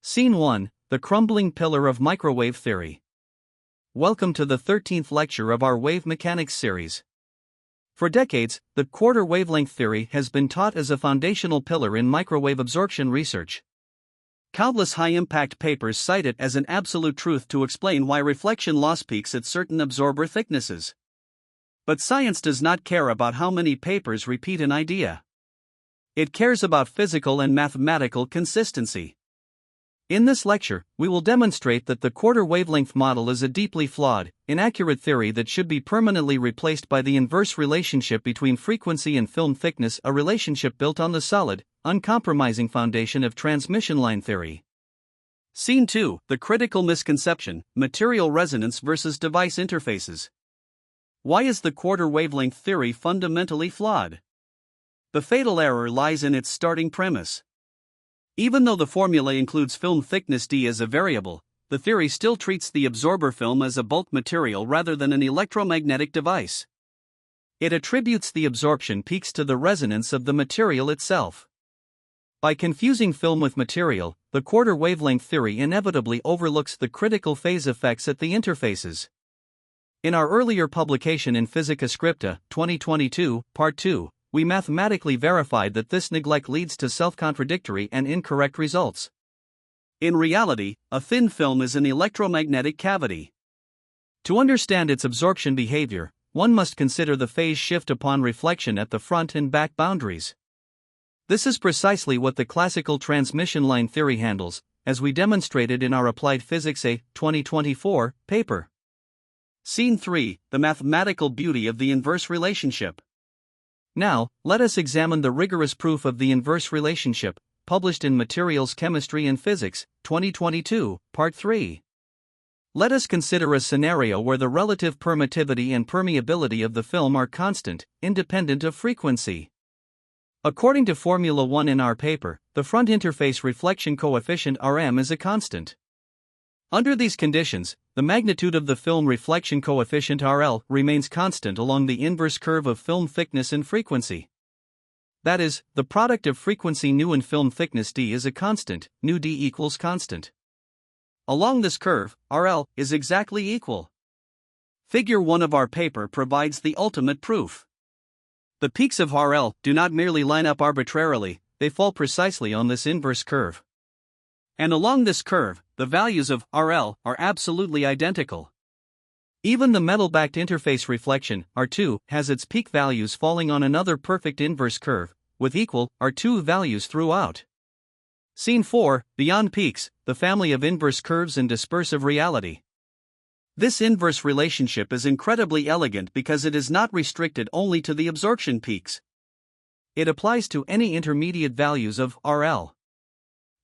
Scene 1, The Crumbling Pillar of Microwave Theory. Welcome to the 13th lecture of our wave mechanics series. For decades, the quarter-wavelength theory has been taught as a foundational pillar in microwave absorption research. Countless high-impact papers cite it as an absolute truth to explain why reflection loss peaks at certain absorber thicknesses. But science does not care about how many papers repeat an idea. It cares about physical and mathematical consistency. In this lecture, we will demonstrate that the quarter-wavelength model is a deeply flawed, inaccurate theory that should be permanently replaced by the inverse relationship between frequency and film thickness, a relationship built on the solid, uncompromising foundation of transmission line theory. Scene 2, The Critical Misconception, Material Resonance versus Device Interfaces. Why is the quarter-wavelength theory fundamentally flawed? The fatal error lies in its starting premise. Even though the formula includes film thickness d as a variable, the theory still treats the absorber film as a bulk material rather than an electromagnetic device. It attributes the absorption peaks to the resonance of the material itself. By confusing film with material, the quarter-wavelength theory inevitably overlooks the critical phase effects at the interfaces. In our earlier publication in Physica Scripta, 2022, Part 2, we mathematically verified that this neglect leads to self-contradictory and incorrect results. In reality, a thin film is an electromagnetic cavity. To understand its absorption behavior, one must consider the phase shift upon reflection at the front and back boundaries. This is precisely what the classical transmission line theory handles, as we demonstrated in our Applied Physics A, 2024, paper. Scene 3, The Mathematical Beauty of the Inverse Relationship. Now, let us examine the rigorous proof of the inverse relationship, published in Materials Chemistry and Physics, 2022, Part 3. Let us consider a scenario where the relative permittivity and permeability of the film are constant, independent of frequency. According to Formula 1 in our paper, the front interface reflection coefficient Rm is a constant. Under these conditions, the magnitude of the film reflection coefficient RL remains constant along the inverse curve of film thickness and frequency. That is, the product of frequency nu and film thickness d is a constant, nu d equals constant. Along this curve, RL is exactly equal. Figure 1 of our paper provides the ultimate proof. The peaks of RL do not merely line up arbitrarily, they fall precisely on this inverse curve. And along this curve, the values of RL are absolutely identical. Even the metal-backed interface reflection, R2, has its peak values falling on another perfect inverse curve, with equal R2 values throughout. Scene 4, Beyond Peaks, the family of inverse curves and dispersive reality. This inverse relationship is incredibly elegant because it is not restricted only to the absorption peaks. It applies to any intermediate values of RL.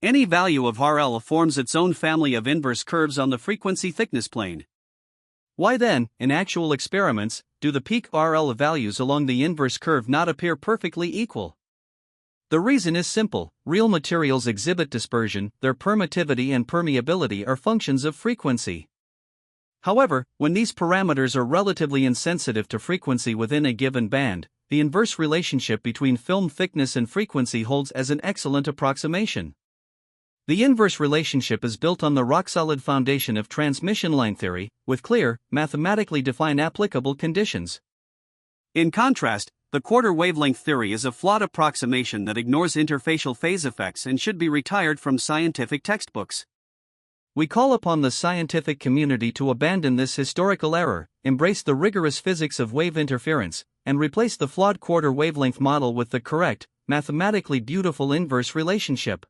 Any value of RL forms its own family of inverse curves on the frequency-thickness plane. Why then, in actual experiments, do the peak RL values along the inverse curve not appear perfectly equal? The reason is simple: real materials exhibit dispersion, their permittivity and permeability are functions of frequency. However, when these parameters are relatively insensitive to frequency within a given band, the inverse relationship between film thickness and frequency holds as an excellent approximation. The inverse relationship is built on the rock-solid foundation of transmission line theory, with clear, mathematically defined applicable conditions. In contrast, the quarter-wavelength theory is a flawed approximation that ignores interfacial phase effects and should be retired from scientific textbooks. We call upon the scientific community to abandon this historical error, embrace the rigorous physics of wave interference, and replace the flawed quarter-wavelength model with the correct, mathematically beautiful inverse relationship.